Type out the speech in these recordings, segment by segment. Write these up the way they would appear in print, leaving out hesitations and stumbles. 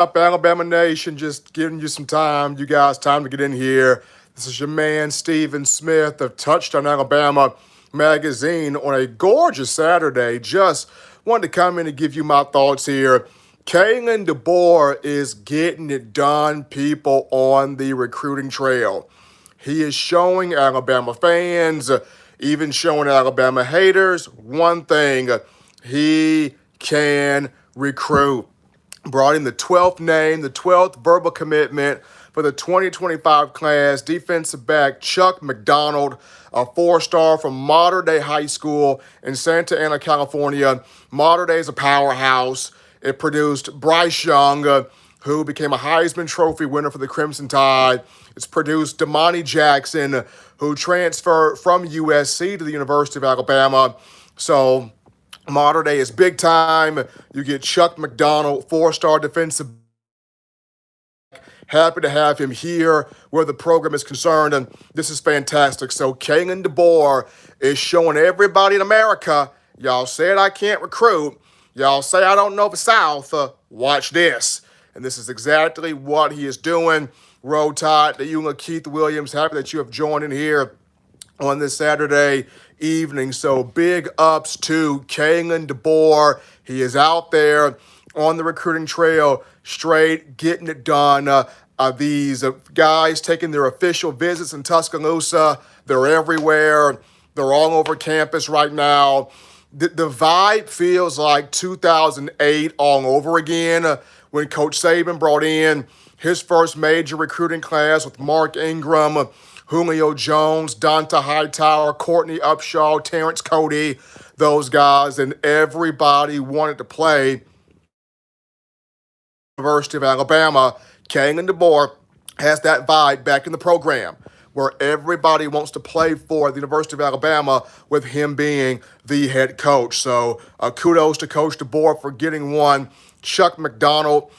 Up, Alabama Nation? Just giving you some time. You guys, time to get in here. This is your man, Stephen Smith of Touchdown Alabama Magazine on a gorgeous Saturday. Just wanted to come in and give you my thoughts here. Kalen DeBoer is getting it done, people, on the recruiting trail. He is showing Alabama fans, even showing Alabama haters, one thing: he can recruit. Brought in the 12th name, the 12th verbal commitment for the 2025 class, defensive back Chuck McDonald, a four-star from Modern Day High School in Santa Ana, California. Modern Day is a powerhouse. It produced Bryce Young, who became a Heisman Trophy winner for the Crimson Tide. It's produced Damani Jackson, who transferred from USC to the University of Alabama. So Modern Day is big time. You get Chuck McDonald, four-star defensive. Happy to have him here where the program is concerned, and this is fantastic. So Kalen DeBoer is showing everybody in America, y'all said I can't recruit. Y'all say I don't know the South. Watch this. And this is exactly what he is doing. Roll Tide to you and Keith Williams. Happy that you have joined in here on this Saturday evening. So big ups to Kalen DeBoer. He is out there on the recruiting trail, straight, getting it done. These guys taking their official visits in Tuscaloosa. They're everywhere. They're all over campus right now. The vibe feels like 2008 all over again when Coach Saban brought in his first major recruiting class with Mark Ingram, Julio Jones, Donta Hightower, Courtney Upshaw, Terrence Cody, those guys, and everybody wanted to play University of Alabama. Kalen DeBoer has that vibe back in the program where everybody wants to play for the University of Alabama with him being the head coach. So kudos to Coach DeBoer for getting one. Chuck McDonald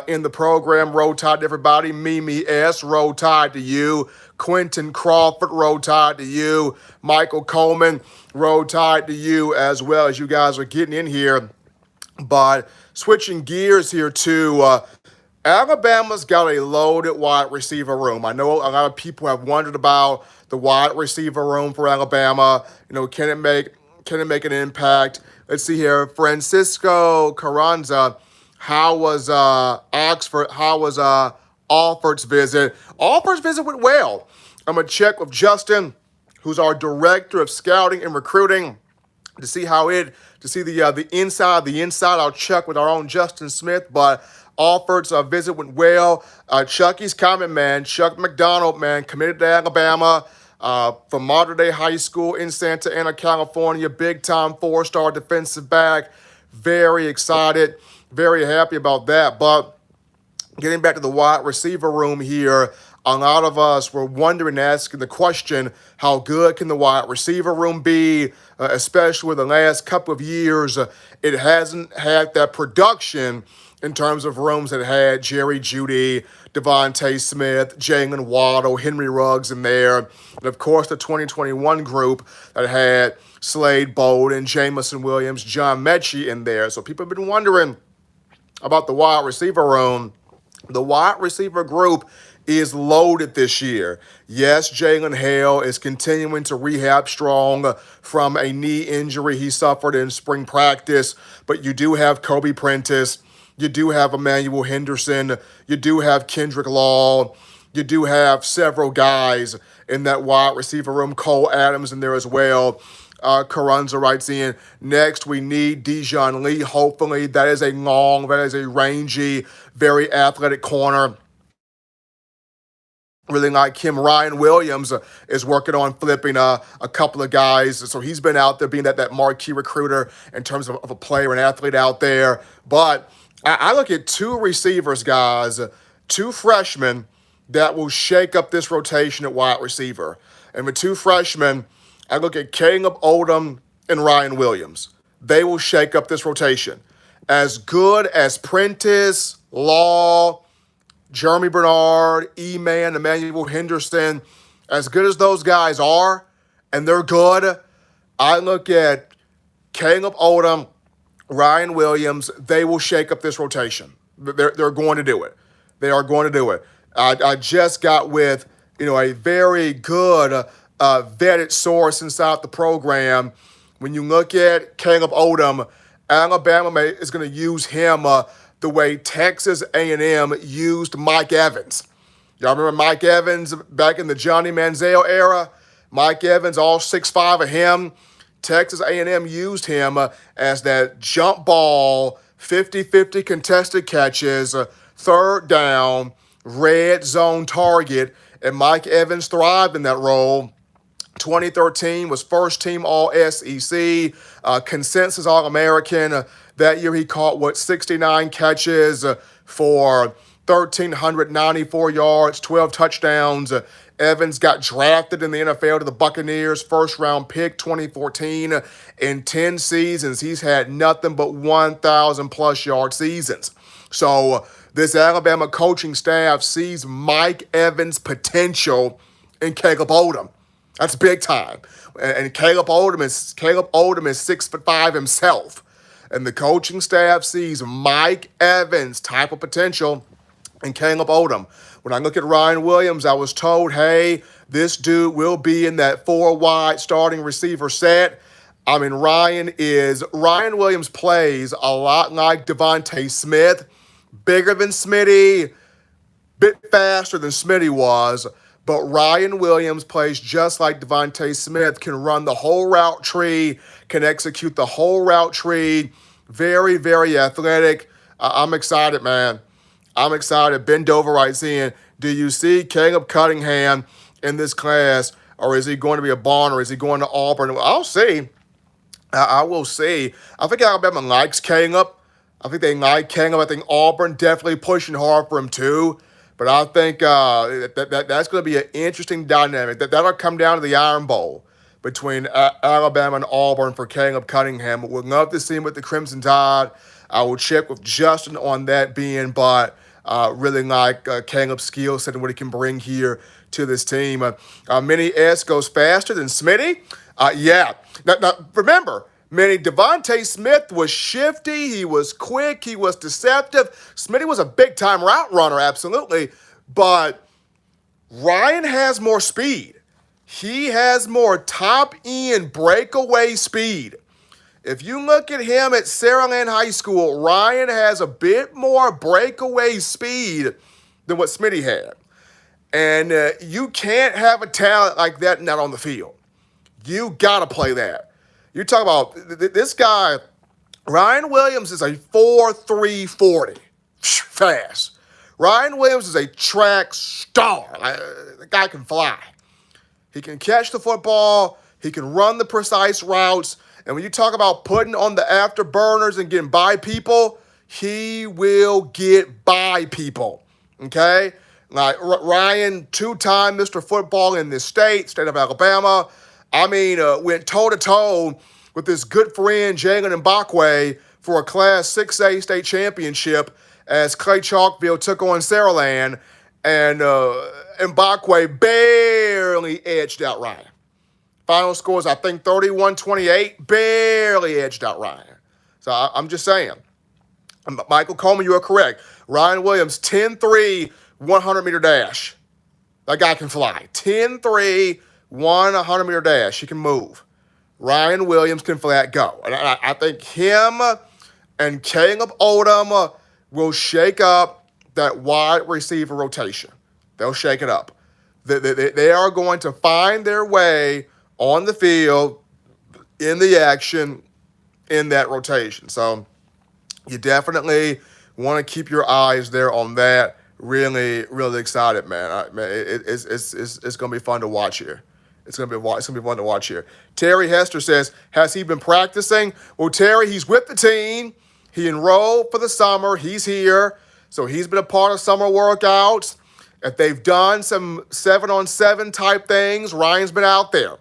in the program. Roll Tide to everybody. Mimi S. Roll Tide to you. Quentin Crawford. Roll Tide to you. Michael Coleman. Roll Tide to you as well as you guys are getting in here. But switching gears here to Alabama's got a loaded wide receiver room. I know a lot of people have wondered about the wide receiver room for Alabama. You know, can it make an impact? Let's see here. Francisco Carranza. How was Oxford? How was Alford's visit? Alford's visit went well. I'm gonna check with Justin, who's our director of scouting and recruiting, to see the inside. I'll check with our own Justin Smith, but Alford's visit went well. Chucky's comment, man. Chuck McDonald, man, committed to Alabama from Modern Day High School in Santa Ana, California. Big-time four-star defensive back. Very excited. Very happy about that. But getting back to the wide receiver room here, a lot of us were wondering, asking the question, how good can the wide receiver room be, especially with the last couple of years? It hasn't had that production in terms of rooms that had Jerry Jeudy, Devontae Smith, Jalen Waddle, Henry Ruggs in there. And, of course, the 2021 group that had Slade Bolden, Jamison Williams, John Mechie in there. So people have been wondering about the wide receiver room. The wide receiver group is loaded this year. Yes, Jalen Hale is continuing to rehab strong from a knee injury he suffered in spring practice, but you do have Kobe Prentice. You do have Emmanuel Henderson. You do have Kendrick Law. You do have several guys in that wide receiver room. Cole Adams in there as well. Carranza writes in, next we need Dijon Lee. Hopefully that is a rangy, very athletic corner. Really like him. Ryan Williams is working on flipping a couple of guys. So he's been out there being that marquee recruiter in terms of a player and athlete out there. But I look at two receivers, guys, two freshmen that will shake up this rotation at wide receiver. And with two freshmen, I look at Caleb Odum and Ryan Williams. They will shake up this rotation. As good as Prentice, Law, Jeremy Bernard, E-Man, Emmanuel Henderson, as good as those guys are, and they're good, I look at Caleb Odum, Ryan Williams, they will shake up this rotation. They're going to do it. They are going to do it. I just got with a very good vetted source inside the program. When you look at Caleb Odum, Alabama is going to use him the way Texas A&M used Mike Evans. Y'all remember Mike Evans back in the Johnny Manziel era? Mike Evans, all 6'5" of him. Texas A&M used him as that jump ball, 50-50 contested catches, third down, red zone target, and Mike Evans thrived in that role. 2013 was first team All-SEC, consensus All-American. That year he caught, 69 catches for 1,394 yards, 12 touchdowns. Evans got drafted in the NFL to the Buccaneers, first-round pick, 2014. In 10 seasons, he's had nothing but 1,000-plus yard seasons. So this Alabama coaching staff sees Mike Evans' potential in Caleb Odum. That's big time. And Caleb Odum is 6'5" himself. And the coaching staff sees Mike Evans' type of potential in Caleb Odum. When I look at Ryan Williams, I was told, hey, this dude will be in that 4-wide starting receiver set. I mean, Ryan Williams plays a lot like Devontae Smith, bigger than Smitty, bit faster than Smitty was, but Ryan Williams plays just like Devontae Smith, can run the whole route tree, can execute the whole route tree, very, very athletic. I'm excited, man. I'm excited. Ben Dover writes in, do you see Caleb Cunningham in this class, or is he going to be a Barn, or is he going to Auburn? I'll see. I will see. I think Alabama likes Caleb. I think they like Caleb. I think Auburn definitely pushing hard for him too. But I think that's going to be an interesting dynamic. That'll come down to the Iron Bowl between Alabama and Auburn for Caleb Cunningham. Would love to see him with the Crimson Tide. I will check with Justin on that but really like Caleb's skill set and what he can bring here to this team. Mini S goes faster than Smitty. Yeah. Now, remember, Devontae Smith was shifty, he was quick, he was deceptive. Smitty was a big-time route runner, absolutely. But Ryan has more speed. He has more top-end breakaway speed. If you look at him at Saraland High School, Ryan has a bit more breakaway speed than what Smitty had. And you can't have a talent like that not on the field. You got to play that. You talk about this guy, Ryan Williams is a 4.3 40. Fast. Ryan Williams is a track star. The guy can fly. He can catch the football. He can run the precise routes. And when you talk about putting on the afterburners and getting by people, he will get by people. Okay? Like Ryan, two-time Mr. Football in this state of Alabama. I mean, went toe-to-toe with this good friend, Jalen Mbakwe, for a Class 6A state championship as Clay Chalkville took on Saraland, and Mbakwe barely edged out Ryan. Final scores, I think, 31-28, barely edged out Ryan. So I'm just saying. Michael Coleman, you are correct. Ryan Williams, 10-3, 100-meter dash. That guy can fly. 10-3, 100-meter dash. He can move. Ryan Williams can flat go. And I think him and Caleb Odum will shake up that wide receiver rotation. They'll shake it up. They are going to find their way on the field, in the action, in that rotation. So you definitely want to keep your eyes there on that. Really, really excited, man. It's going to be fun to watch here. It's going to be fun to watch here. Terry Hester says, has he been practicing? Well, Terry, he's with the team. He enrolled for the summer. He's here. So he's been a part of summer workouts. If they've done some 7-on-7 type things, Ryan's been out there.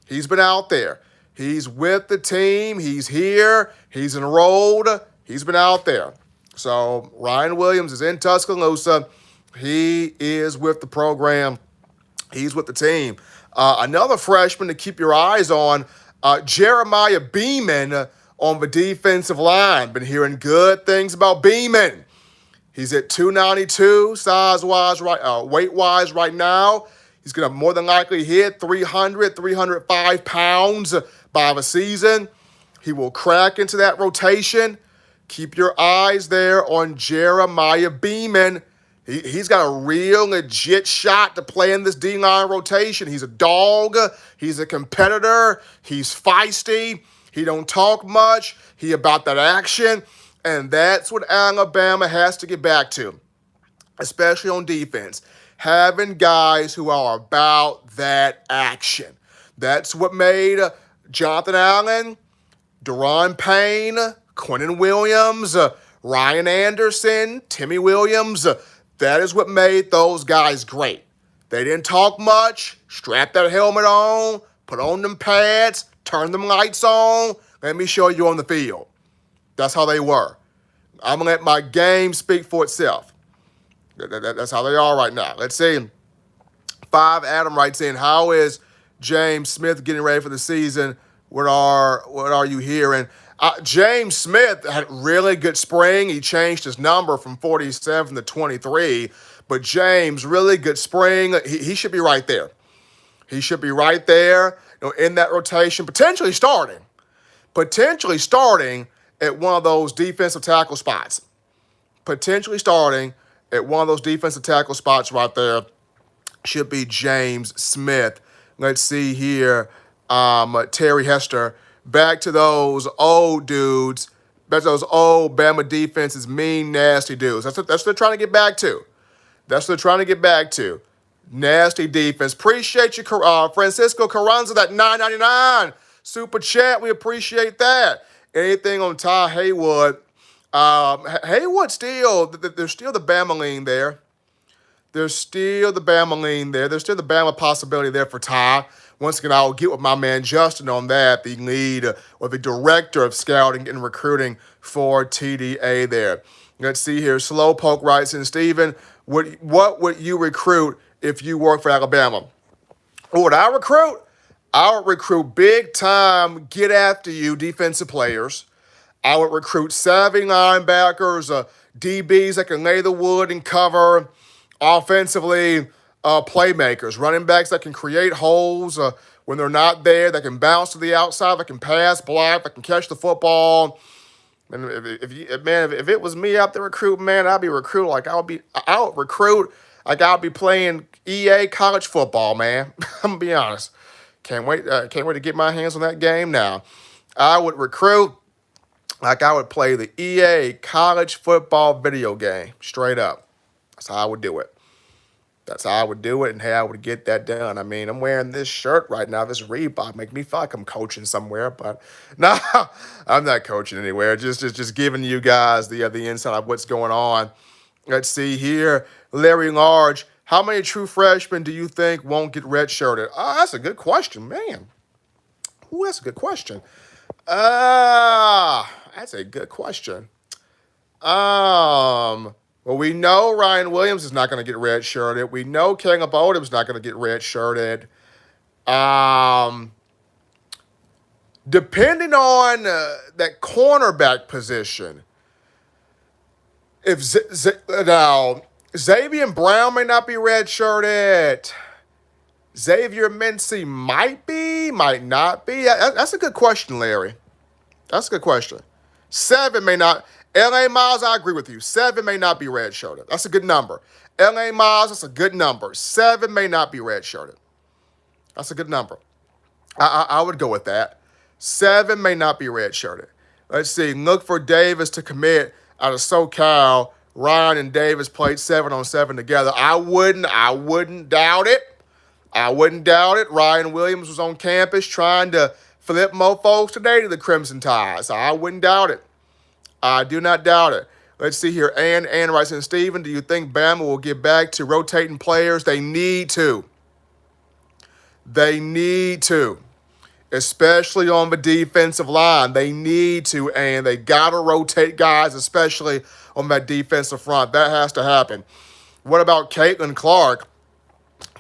He's been out there. He's with the team. He's here. He's enrolled. He's been out there. So Ryan Williams is in Tuscaloosa. He is with the program. He's with the team. Another freshman to keep your eyes on, Jeremiah Beeman on the defensive line. Been hearing good things about Beeman. He's at 292 size-wise, weight-wise right now. He's going to more than likely hit 300, 305 pounds by the season. He will crack into that rotation. Keep your eyes there on Jeremiah Beeman. He's got a real legit shot to play in this D-line rotation. He's a dog. He's a competitor. He's feisty. He don't talk much. He about that action. And that's what Alabama has to get back to, especially on defense. Having guys who are about that action. That's what made Jonathan Allen, Deron Payne, Quinnen Williams, Ryan Anderson, Timmy Williams. That is what made those guys great. They didn't talk much. Strap that helmet on, put on them pads, turn them lights on. Let me show you on the field. That's how they were. I'm going to let my game speak for itself. That's how they are right now. Let's see. 5 Adam writes in, how is James Smith getting ready for the season? What are you hearing? James Smith had really good spring. He changed his number from 47 to 23. But James, really good spring. He should be right there. He should be right there, in that rotation, potentially starting at one of those defensive tackle spots. Potentially starting at one of those defensive tackle spots right there should be James Smith. Let's see here. Terry Hester. Back to those old dudes. Back to those old Bama defenses, mean, nasty dudes. That's what they're trying to get back to. Nasty defense. Appreciate you, Francisco Carranza, that $9.99 super chat. We appreciate that. Anything on Ty Haywood? Haywood there's still the Bama lean there. There's still the Bama possibility there for Ty. Once again, I'll get with my man Justin on that, the lead or the director of scouting and recruiting for TDA there. Let's see here. Slowpoke writes in, Steven, what would you recruit if you work for Alabama? What would I recruit? I would recruit big-time, get-after-you defensive players. I would recruit savvy linebackers, DBs that can lay the wood and cover, offensively, playmakers, running backs that can create holes when they're not there, that can bounce to the outside, that can pass, block, that can catch the football. And if it was me out there recruiting, man, I'd be recruiting like I would be playing EA college football, man. I'm gonna be honest. Can't wait to get my hands on that game now. I would recruit like I would play the EA college football video game, straight up. That's how I would do it. And how I would get that done. I mean, I'm wearing this shirt right now, this Reebok, make me feel like I'm coaching somewhere, but no, I'm not coaching anywhere. Just giving you guys the insight of what's going on. Let's see here. Larry Large, how many true freshmen do you think won't get redshirted? That's a good question, man. Ooh, that's a good question. That's a good question. Well, we know Ryan Williams is not going to get redshirted. We know Caleb Odum is not going to get redshirted. Depending on that cornerback position, now Xavier Brown may not be redshirted. Xavier Mincy might be, might not be. That's a good question, Larry. That's a good question. 7 may not. L.A. Miles, I agree with you. 7 may not be redshirted. That's a good number. L.A. Miles, that's a good number. 7 may not be redshirted. That's a good number. I would go with that. 7 may not be redshirted. Let's see. Look for Davis to commit out of SoCal. Ryan and Davis played 7-on-7 together. I wouldn't doubt it. Ryan Williams was on campus trying to flip mofos today to the Crimson Tide. So I wouldn't doubt it. I do not doubt it. Let's see here. Ann writes in, Steven, do you think Bama will get back to rotating players? They need to. Especially on the defensive line. They need to, and they got to rotate guys, especially on that defensive front. That has to happen. What about Caitlin Clark?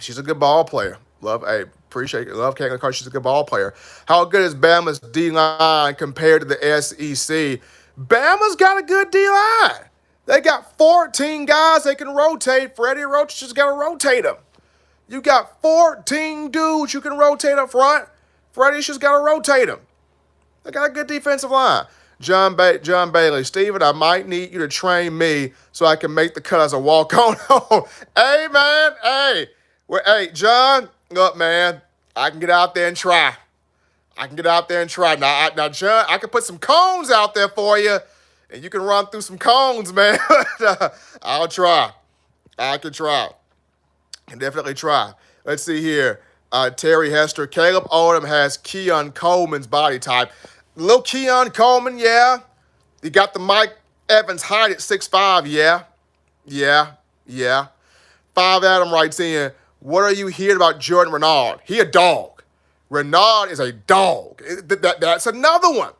She's a good ball player. Love Caitlin Clark. She's a good ball player. How good is Bama's D-line compared to the SEC? Bama's got a good D-line. They got 14 guys they can rotate. Freddie Roach just got to rotate them. You got 14 dudes you can rotate up front. Freddie's just got to rotate them. They got a good defensive line. John Bailey, Steven, I might need you to train me so I can make the cut as a walk-on home. Hey, man, hey, John, look, man, I can get out there and try. Now, John, I can put some cones out there for you, and you can run through some cones, man. I'll try. I can try. Can definitely try. Let's see here. Terry Hester. Caleb Odum has Keon Coleman's body type. Little Keon Coleman, yeah. You got the Mike Evans height at 6'5", yeah. 5 Adam writes in, what are you hearing about Jordan Renaud? He a dog. Renaud is a dog. That's another one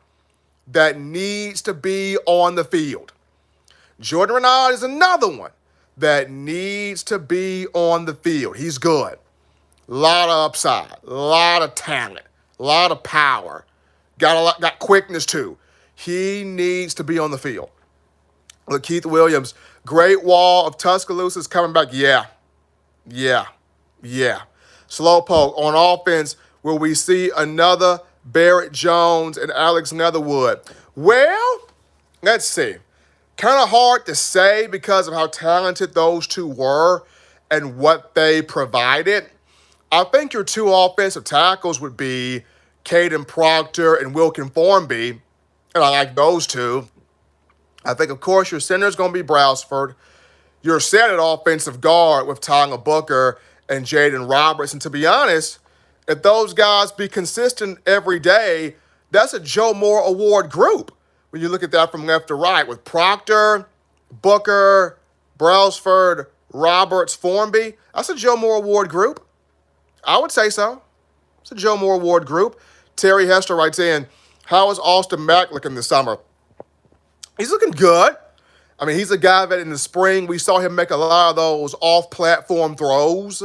that needs to be on the field. Jordan Renaud is another one that needs to be on the field. He's good. A lot of upside, a lot of talent, a lot of power. Got quickness too. He needs to be on the field. Look, Keith Williams, Great Wall of Tuscaloosa is coming back. Yeah. Slowpoke, on offense, will we see another Barrett Jones and Alex Netherwood? Well, let's see. Kind of hard to say because of how talented those two were and what they provided. I think your two offensive tackles would be Caden Proctor and Wilkin Formby, and I like those two. I think, of course, your center is going to be Browsford. Your set at offensive guard with Tyler Booker and Jaden Roberts. And to be honest, if those guys be consistent every day, that's a Joe Moore Award group. When you look at that from left to right, with Proctor, Booker, Brailsford, Roberts, Formby, that's a Joe Moore Award group. I would say so. It's a Joe Moore Award group. Terry Hester writes in, how is Austin Mack looking this summer? He's looking good. I mean, he's a guy that in the spring, we saw him make a lot of those off-platform throws.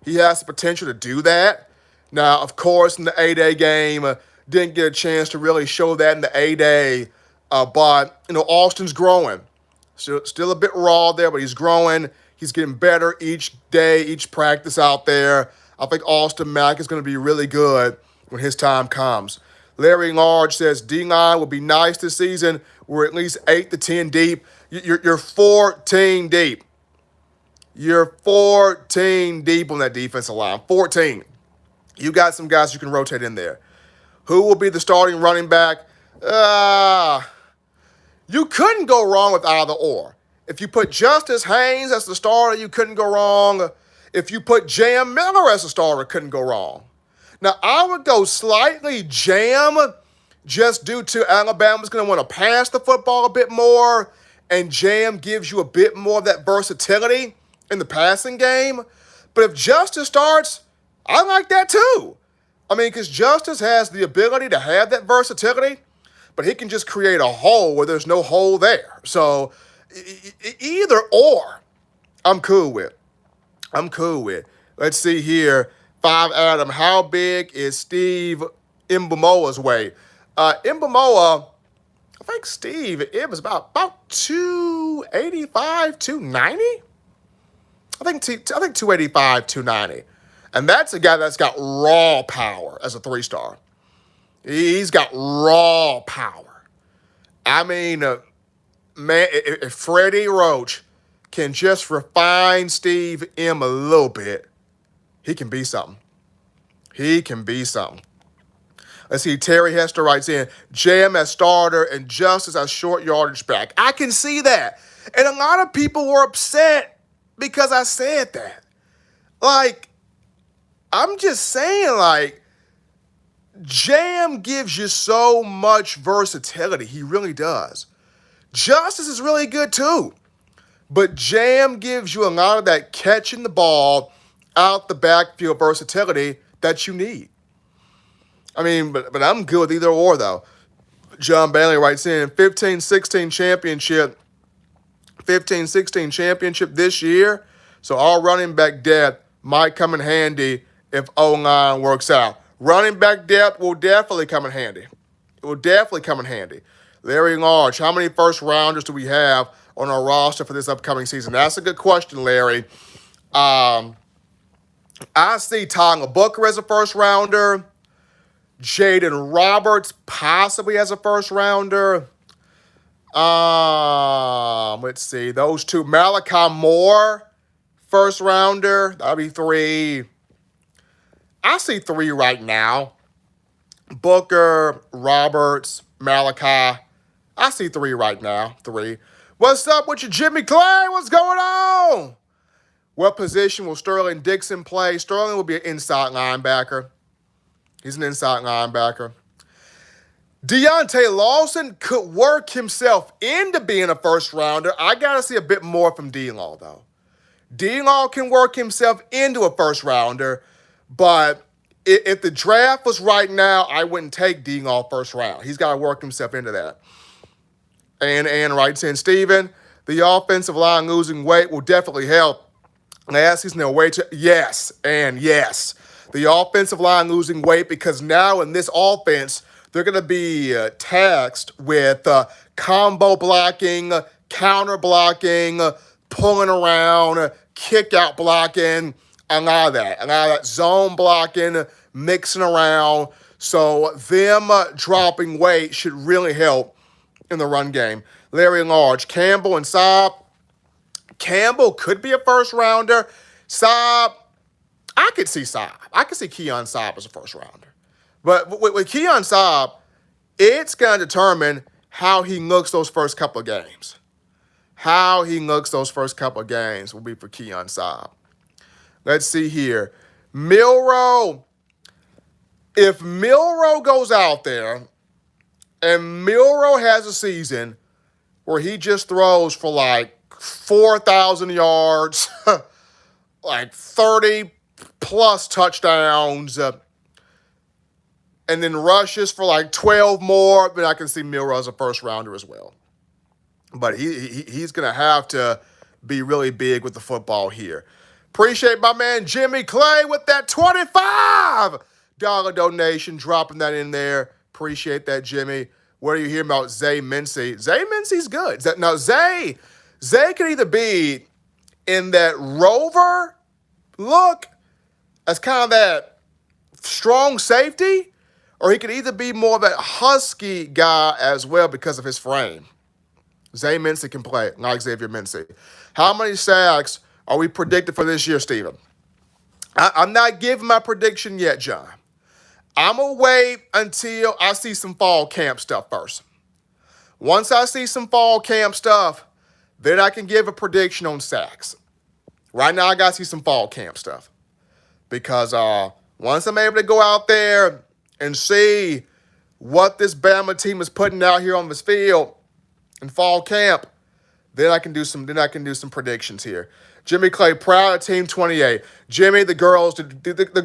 He has the potential to do that. Now, of course, in the A-Day game, didn't get a chance to really show that in the A-Day. But, Austin's growing. Still a bit raw there, but he's growing. He's getting better each day, each practice out there. I think Austin Mack is going to be really good when his time comes. Larry Large says, D-line will be nice this season. We're at least 8 to 10 deep. You're 14 deep. You're 14 deep on that defensive line. 14. You got some guys you can rotate in there. Who will be the starting running back? You couldn't go wrong with either or. If you put Justice Haynes as the starter, you couldn't go wrong. If you put Jam Miller as a starter, couldn't go wrong. Now, I would go slightly Jam just due to Alabama's going to want to pass the football a bit more, and Jam gives you a bit more of that versatility in the passing game. But if Justice starts, I like that too. I mean, because Justice has the ability to have that versatility, but he can just create a hole where there's no hole there. So either or, I'm cool with. Let's see here. 5 Adam, how big is Steve Mbamoa's weight? Mbamoa, I think Steve, it was about 285, 290? I think 285, 290. And that's a guy that's got raw power as a 3-star. He's got raw power. I mean, man, if Freddie Roach can just refine Steve M a little bit, he can be something. Let's see, Terry Hester writes in, Jam as starter and Justice as short yardage back. I can see that. And a lot of people were upset because I said that. I'm just saying, Jam gives you so much versatility. He really does. Justice is really good too. But Jam gives you a lot of that catching the ball out the backfield versatility that you need. I mean, but I'm good with either or, though. John Bailey writes in, 15-16 championship this year, so our running back depth might come in handy if O-line works out. Running back depth will definitely come in handy. Larry Large, how many first-rounders do we have on our roster for this upcoming season? That's a good question, Larry. I see Tonga Booker as a first rounder. Jaden Roberts possibly as a first rounder. Let's see. Those two. Malachi Moore, first rounder. That'll be 3. I see 3 right now. Booker, Roberts, Malachi. I see 3 right now. 3. What's up with you, Jimmy Clay? What's going on? What position will Sterling Dixon play? Sterling will be an inside linebacker. He's an inside linebacker. Deontay Lawson could work himself into being a first rounder. I got to see a bit more from D-Law, though. D-Law can work himself into a first rounder, but if the draft was right now, I wouldn't take D-Law first round. He's got to work himself into that. And writes in, Steven, the offensive line losing weight will definitely help. Last season, they're way too, yes, and yes. The offensive line losing weight because now in this offense, they're going to be taxed with combo blocking, counter blocking, pulling around, kick out blocking, a lot of that zone blocking, mixing around. So them dropping weight should really help in the run game. Larry Large, Campbell and Saab. Campbell could be a first rounder. Saab, I could see Saab. I could see Keon Saab as a first rounder. But with Keon Saab, it's going to determine how he looks those first couple of games. How he looks those first couple of games will be for Keon Saab. Let's see here. Milroe. If Milroe goes out there and Milroe has a season where he just throws for like 4,000 yards, like 30-plus touchdowns, and then rushes for like 12 more, then I can see Milroe as a first-rounder as well. But he's going to have to be really big with the football here. Appreciate my man Jimmy Clay with that $25 donation, dropping that in there. Appreciate that, Jimmy. What are you hearing about Zay Mincy? Zay Mincy's good. Now, Zay could either be in that rover look as kind of that strong safety, or he could either be more of that husky guy as well because of his frame. Zay Mincy can play, not Xavier Mincy. How many sacks are we predicted for this year, Steven? I'm not giving my prediction yet, John. I'm going to wait until I see some fall camp stuff first. Once I see some fall camp stuff, then I can give a prediction on sacks. Right now, I got to see some fall camp stuff. Because once I'm able to go out there and see what this Bama team is putting out here on this field in fall camp, then I can do some predictions here. Jimmy Clay, proud of Team 28. Jimmy, the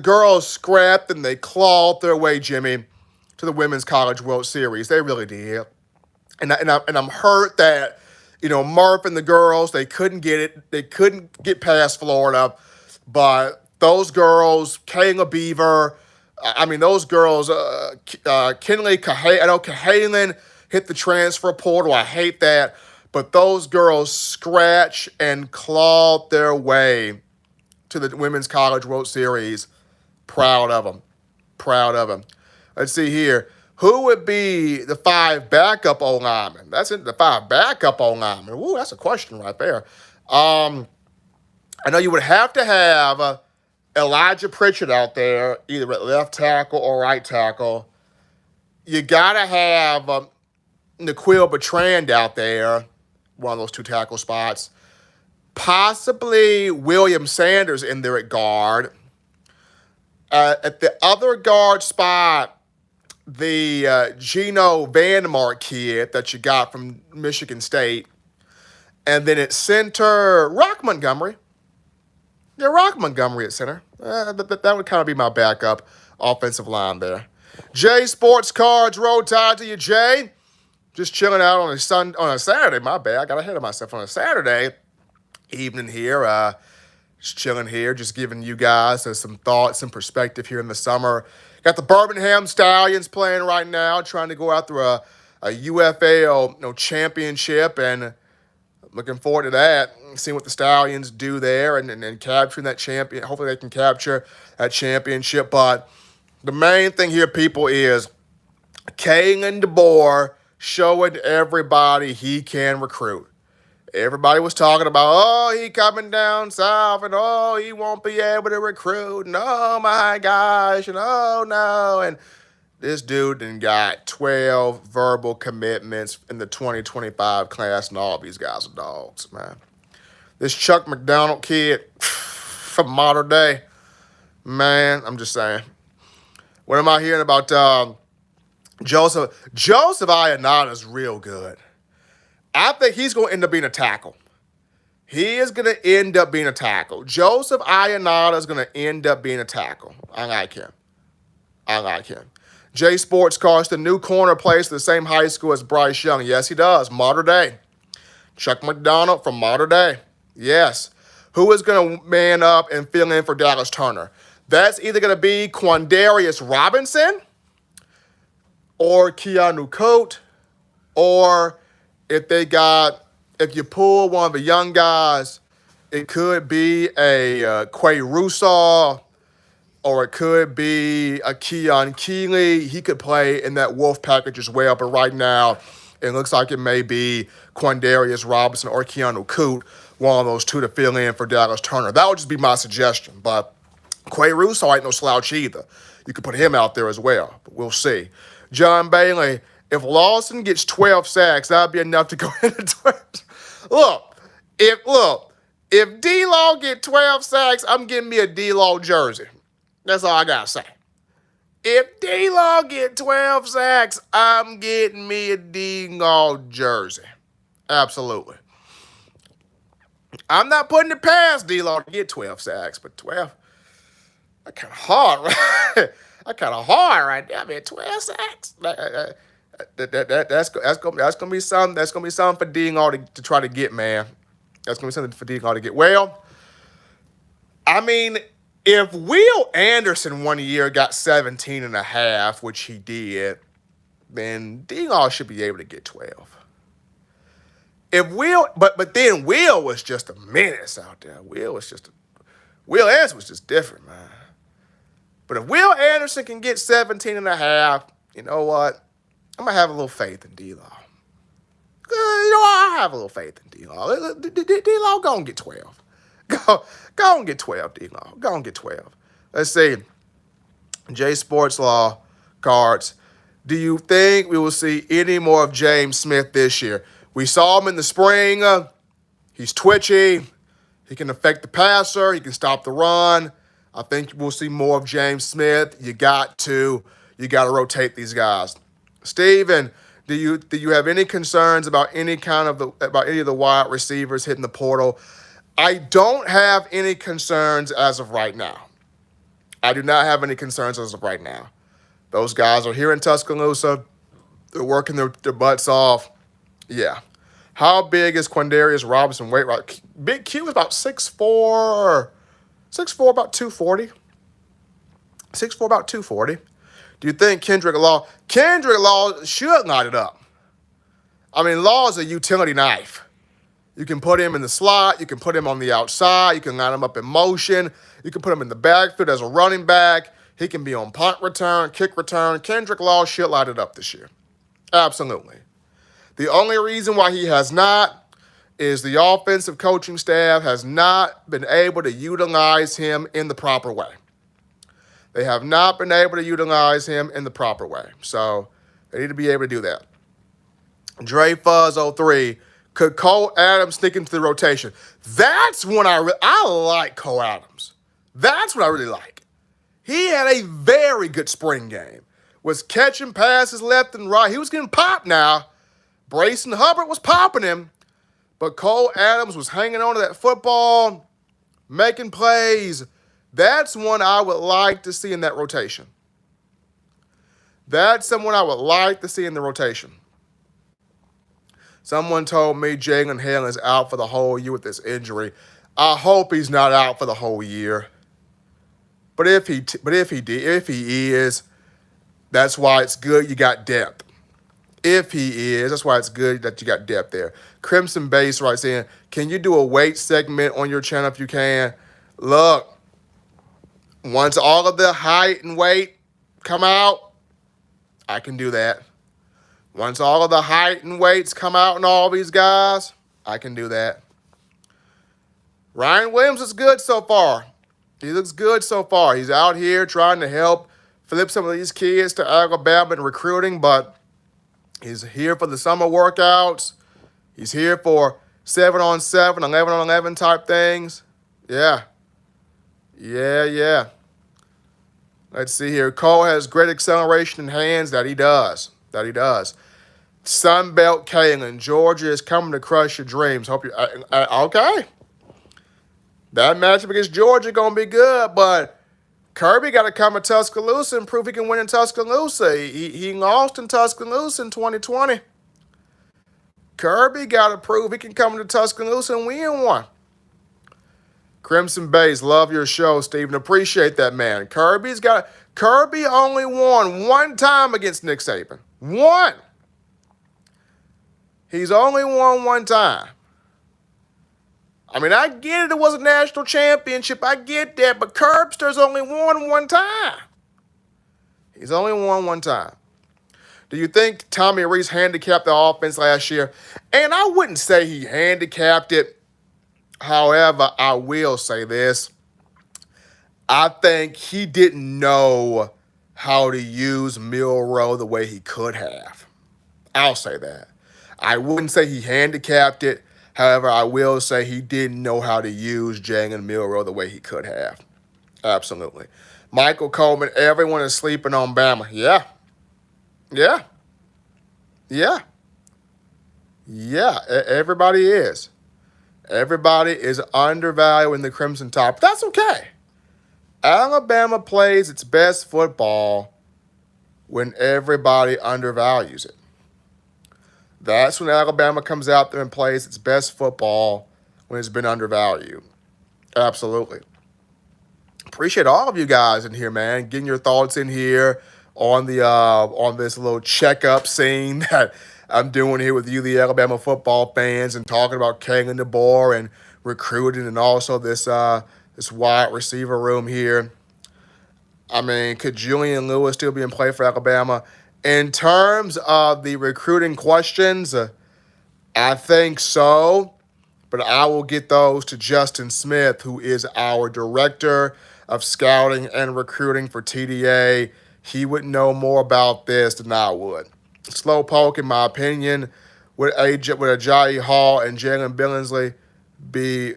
girls scrapped and they clawed their way, Jimmy, to the Women's College World Series. They really did. And I'm hurt that, Murph and the girls, they couldn't get it. They couldn't get past Florida. But those girls, Kayla Beaver, those girls, Kinley Cahalan, I know Cahalan hit the transfer portal. I hate that. But those girls scratch and clawed their way to the Women's College World Series. Proud of them. Proud of them. Let's see here. Who would be the 5 backup O-linemen? That's it, the 5 backup O-linemen. Ooh, that's a question right there. I know you would have to have Elijah Pritchard out there, either at left tackle or right tackle. You got to have Naquil Bertrand out there, one of those 2 tackle spots. Possibly William Sanders in there at guard. At the other guard spot, the Geno Vandermark kid that you got from Michigan State. And then at center, Rock Montgomery. Yeah, Rock Montgomery at center. That would kind of be my backup offensive line there. Jay Sports Cards, Road Tide to you, Jay. Just chilling out on a Saturday, my bad. I got ahead of myself on a Saturday evening here. Just chilling here, just giving you guys some thoughts and perspective here in the summer. Got the Birmingham Stallions playing right now, trying to go out through a UFL championship. And looking forward to that, seeing what the Stallions do there and capturing that champion. Hopefully they can capture that championship. But the main thing here, people, is Kalen DeBoer showing everybody he can recruit. Everybody was talking about, oh, he coming down south, and oh, he won't be able to recruit, and oh my gosh, and oh no. And this dude done got 12 verbal commitments in the 2025 class, and all of these guys are dogs, man. This Chuck McDonald kid from modern day, man, I'm just saying. What am I hearing about Joseph Ionata is real good. I think he's going to end up being a tackle. He is going to end up being a tackle. Joseph Ionata is going to end up being a tackle. I like him. J Sports Cars, the new corner, plays at the same high school as Bryce Young. Yes, he does. Modern day. Chuck McDonald from modern day. Yes. Who is going to man up and fill in for Dallas Turner? That's either going to be Quandarius Robinson or Keanu Coate, or if you pull one of the young guys, it could be a Quay Russaw, or it could be a Keon Keeley. He could play in that Wolf package as well, but right now it looks like it may be Quandarius Robinson or Keanu Coate, one of those two to fill in for Dallas Turner. That would just be my suggestion, but Quay Russaw ain't no slouch either. You could put him out there as well, but we'll see. John Bailey, if Lawson gets 12 sacks, that'd be enough to go into 12. If D-Law get 12 sacks, I'm getting me a D-Law jersey. That's all I got to say. If D-Law get 12 sacks, I'm getting me a D-Law jersey. Absolutely. I'm not putting it past D-Law to get 12 sacks, but 12, that's kind of hard, right? That's kind of hard right there. I mean, 12 sacks. That's gonna be something. That's gonna be something for D-Law to try to get, man. That's gonna be something for D-Law to get. Well, I mean, if Will Anderson one year got 17 and a half, which he did, then D-Law should be able to get 12. If Will, but then Will was just a menace out there. Will Anderson was just different, man. But if Will Anderson can get 17 and a half, you know what? I'm going to have a little faith in D-Law. I have a little faith in D-Law. D-Law, go and get 12. Go and get 12, D-Law. Go and get 12. Let's see. J Sports Law cards. Do you think we will see any more of James Smith this year? We saw him in the spring. He's twitchy. He can affect the passer. He can stop the run. I think we'll see more of James Smith. You got to rotate these guys. Steven, do you have any concerns about any of the wide receivers hitting the portal? I don't have any concerns as of right now. I do not have any concerns as of right now. Those guys are here in Tuscaloosa. They're working their butts off. Yeah. How big is Quandarius Robinson weight? Right? Big Q is about 6'4", about 240. 6'4", about 240. Do you think Kendrick Law should light it up? I mean, Law is a utility knife. You can put him in the slot. You can put him on the outside. You can line him up in motion. You can put him in the backfield as a running back. He can be on punt return, kick return. Kendrick Law should light it up this year. Absolutely. The only reason why he has not is the offensive coaching staff has not been able to utilize him in the proper way. They have not been able to utilize him in the proper way. So they need to be able to do that. Dre Fuzz 03, could Cole Adams sneak into the rotation? That's when I like Cole Adams. That's what I really like. He had a very good spring game. Was catching passes left and right. He was getting popped now. Brayson Hubbard was popping him. But Cole Adams was hanging on to that football, making plays. That's one I would like to see in that rotation. That's someone I would like to see in the rotation. Someone told me Jalen Hale is out for the whole year with this injury. I hope he's not out for the whole year. But if he is, that's why it's good you got depth. If he is, that's why it's good that you got depth there. Crimson Base writes in, can you do a weight segment on your channel if you can? Look, once all of the height and weight come out, I can do that. Once all of the height and weights come out in all these guys, I can do that. Ryan Williams is good so far. He looks good so far. He's out here trying to help flip some of these kids to Alabama in recruiting, but he's here for the summer workouts. He's here for 7-on-7, 11-on-11 type things. Yeah. Let's see here. Cole has great acceleration in hands. That he does. Sunbelt Kalen. Georgia is coming to crush your dreams. Hope you okay. That matchup against Georgia going to be good, but Kirby got to come to Tuscaloosa and prove he can win in Tuscaloosa. He lost in Tuscaloosa in 2020. Kirby got to prove he can come to Tuscaloosa and win one. Crimson Bays, love your show, Steven. Appreciate that, man. Kirby only won one time against Nick Saban. One. He's only won one time. I mean, I get it. It was a national championship. I get that. But Curbster's only won one time. He's only won one time. Do you think Tommy Rees handicapped the offense last year? And I wouldn't say he handicapped it. However, I will say this. I think he didn't know how to use Milroe the way he could have. I'll say that. I wouldn't say he handicapped it. However, I will say he didn't know how to use Jalen Milroe the way he could have. Absolutely. Michael Coleman, everyone is sleeping on Bama. Yeah. Everybody is. Everybody is undervaluing the Crimson Tide. But that's okay. Alabama plays its best football when everybody undervalues it. That's when Alabama comes out there and plays its best football when it's been undervalued. Absolutely. Appreciate all of you guys in here, man. Getting your thoughts in here on the on this little checkup scene that I'm doing here with you, the Alabama football fans, and talking about Kalen DeBoer and recruiting, and also this wide receiver room here. I mean, could Julian Lewis still be in play for Alabama? In terms of the recruiting questions, I think so, but I will get those to Justin Smith, who is our director of scouting and recruiting for TDA. He would know more about this than I would. Slowpoke, in my opinion, would Ajayi Hall and Jalen Billingsley be,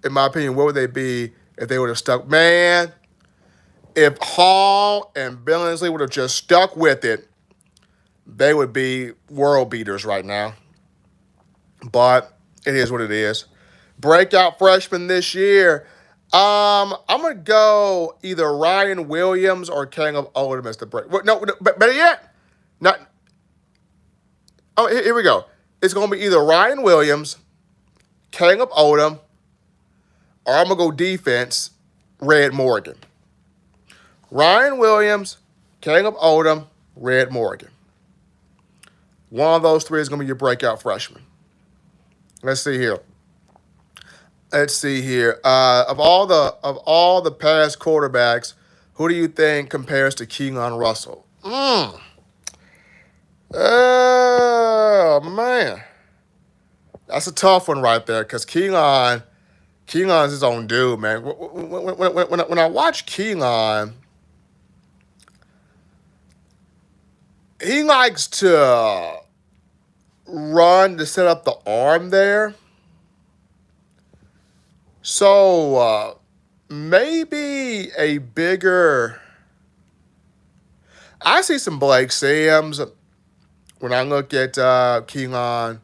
in my opinion, what would they be if they would have stuck? Man, if Hall and Billingsley would have just stuck with it, they would be world beaters right now. But it is what it is. Breakout freshman this year. I'm going to go either Ryan Williams or Caleb Odum as the break. No, better yet. Here we go. It's going to be either Ryan Williams, Caleb Odum, or I'm going to go defense, Red Morgan. Ryan Williams, Caleb Odum, Red Morgan. One of those three is going to be your breakout freshman. Let's see here. Of all the past quarterbacks, who do you think compares to Keelan Russell? Oh, man. That's a tough one right there because Keelan's his own dude, man. When I watch Keelan, he likes to run to set up the arm there. So maybe a bigger... I see some Blake Sims when I look at Keelan.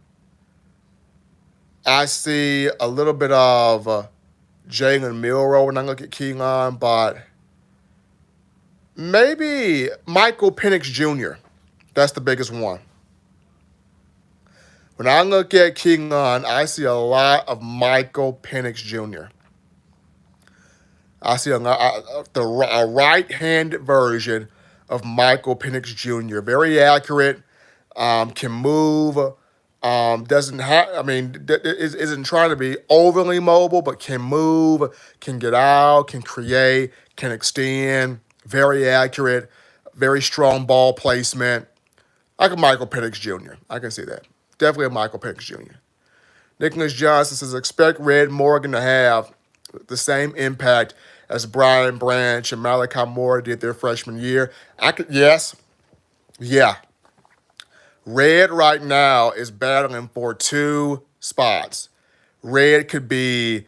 I see a little bit of Jalen Milroe when I look at Keelan, but maybe Michael Penix Jr. That's the biggest one. When I look at Keelan, I see a lot of Michael Penix Jr. I see a right-handed version of Michael Penix Jr. Very accurate, can move, doesn't have, isn't trying to be overly mobile, but can move, can get out, can create, can extend, very accurate, very strong ball placement. Like a Michael Penix Jr. I can see that. Definitely a Michael Penix Jr. Nicholas Johnson says, expect Red Morgan to have the same impact as Brian Branch and Malachi Moore did their freshman year. Yes, yeah. Red right now is battling for two spots. Red could be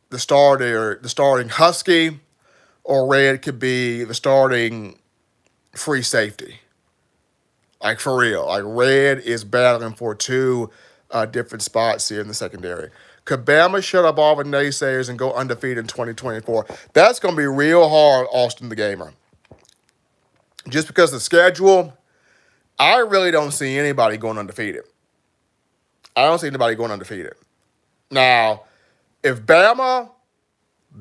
the starting Husky, or Red could be the starting free safety. Like, for real. Like, Red is battling for two different spots here in the secondary. Could Bama shut up all the naysayers and go undefeated in 2024? That's going to be real hard, Austin the Gamer. Just because of the schedule, I really don't see anybody going undefeated. I don't see anybody going undefeated. Now, if Bama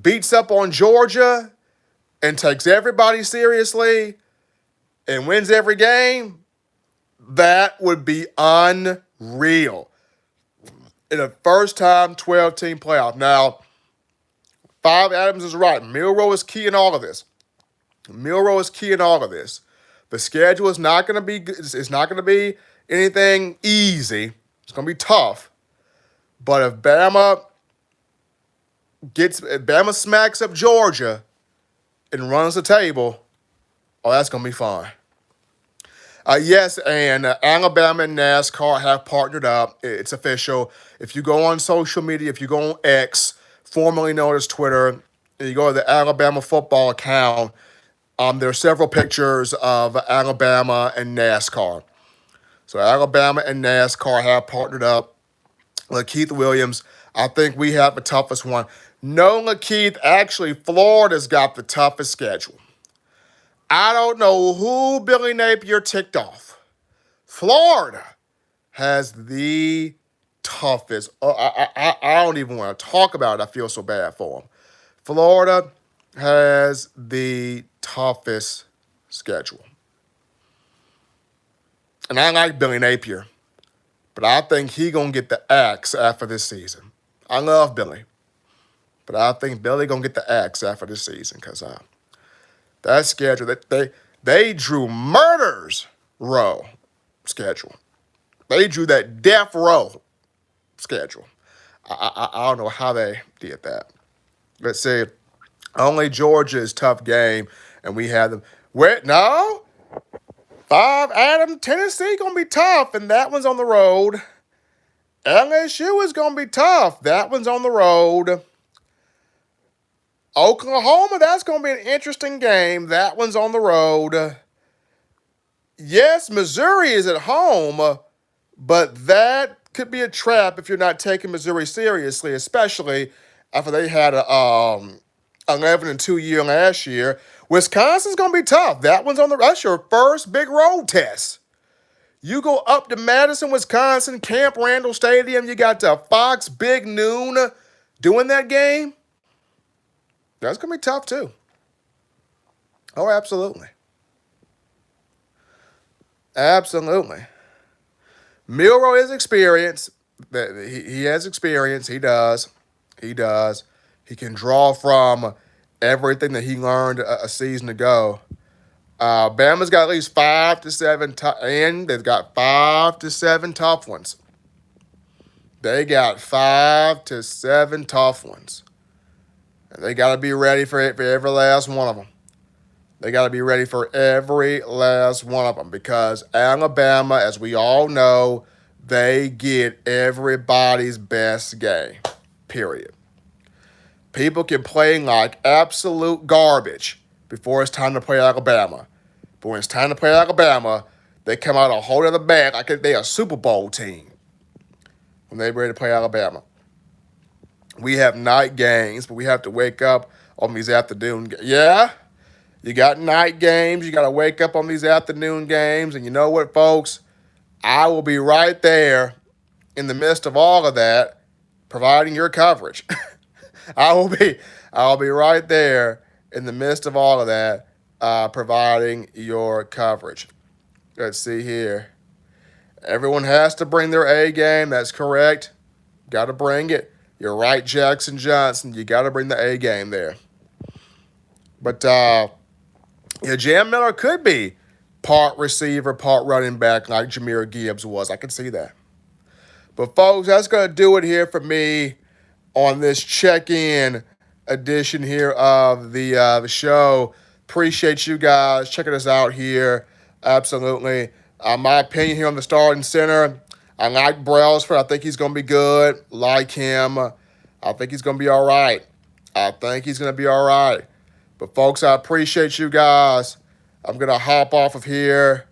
beats up on Georgia and takes everybody seriously and wins every game, that would be unreal. In a first-time 12-team playoff. Now, Five Adams is right. Milroe is key in all of this. The schedule is not going to be. It's not going to be anything easy. It's going to be tough. But if Bama smacks up Georgia and runs the table, that's going to be fun. Yes, and Alabama and NASCAR have partnered up. It's official. If you go on social media, if you go on X, formerly known as Twitter, and you go to the Alabama football account, there are several pictures of Alabama and NASCAR. So Alabama and NASCAR have partnered up. Lakeith Williams, I think we have the toughest one. No, Lakeith, actually, Florida's got the toughest schedule. I don't know who Billy Napier ticked off. Florida has the toughest. I don't even want to talk about it. I feel so bad for them. Florida has the toughest schedule. And I like Billy Napier, but I think he going to get the axe after this season. I love Billy, but I think Billy going to get the axe after this season because that schedule, they drew murder's row schedule. They drew that death row schedule. I don't know how they did that. Let's see. Only Georgia is tough game, and we have them. Wait, no? Five Adam, Tennessee going to be tough, and that one's on the road. LSU is going to be tough. That one's on the road. Oklahoma, that's going to be an interesting game. That one's on the road. Yes, Missouri is at home, but that could be a trap if you're not taking Missouri seriously, especially after they had a 11-2 year last year. Wisconsin's going to be tough. That's your first big road test. You go up to Madison, Wisconsin, Camp Randall Stadium. You got Fox Big Noon doing that game. That's going to be tough, too. Oh, absolutely. Absolutely. Milroe is experienced. He has experience. He does. He can draw from everything that he learned a season ago. Bama's got at least 5 to 7, and they've got 5 to 7 tough ones. They got 5 to 7 tough ones. And they got to be ready for every last one of them. They got to be ready for every last one of them because Alabama, as we all know, they get everybody's best game, period. People can play like absolute garbage before it's time to play Alabama. But when it's time to play Alabama, they come out a whole other bag like they're a Super Bowl team when they're ready to play Alabama. We have night games, but we have to wake up on these afternoon games. Yeah, you got night games. You got to wake up on these afternoon games. And you know what, folks? I will be right there in the midst of all of that, providing your coverage. I'll be right there in the midst of all of that, providing your coverage. Let's see here. Everyone has to bring their A game. That's correct. Got to bring it. You're right, Jackson Johnson. You got to bring the A game there. But Jam Miller could be part receiver, part running back like Jahmyr Gibbs was. I can see that. But, folks, that's going to do it here for me on this check-in edition here of the show. Appreciate you guys checking us out here. Absolutely. My opinion here on the starting center, I like Brailsford. I think he's going to be good. Like him. I think he's going to be all right. But, folks, I appreciate you guys. I'm going to hop off of here.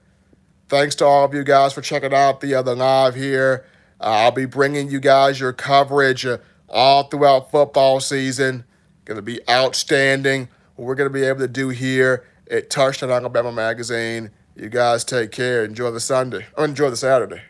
Thanks to all of you guys for checking out the live here. I'll be bringing you guys your coverage all throughout football season. Going to be outstanding. What we're going to be able to do here at Touchdown Alabama Magazine. You guys take care. Enjoy the Saturday.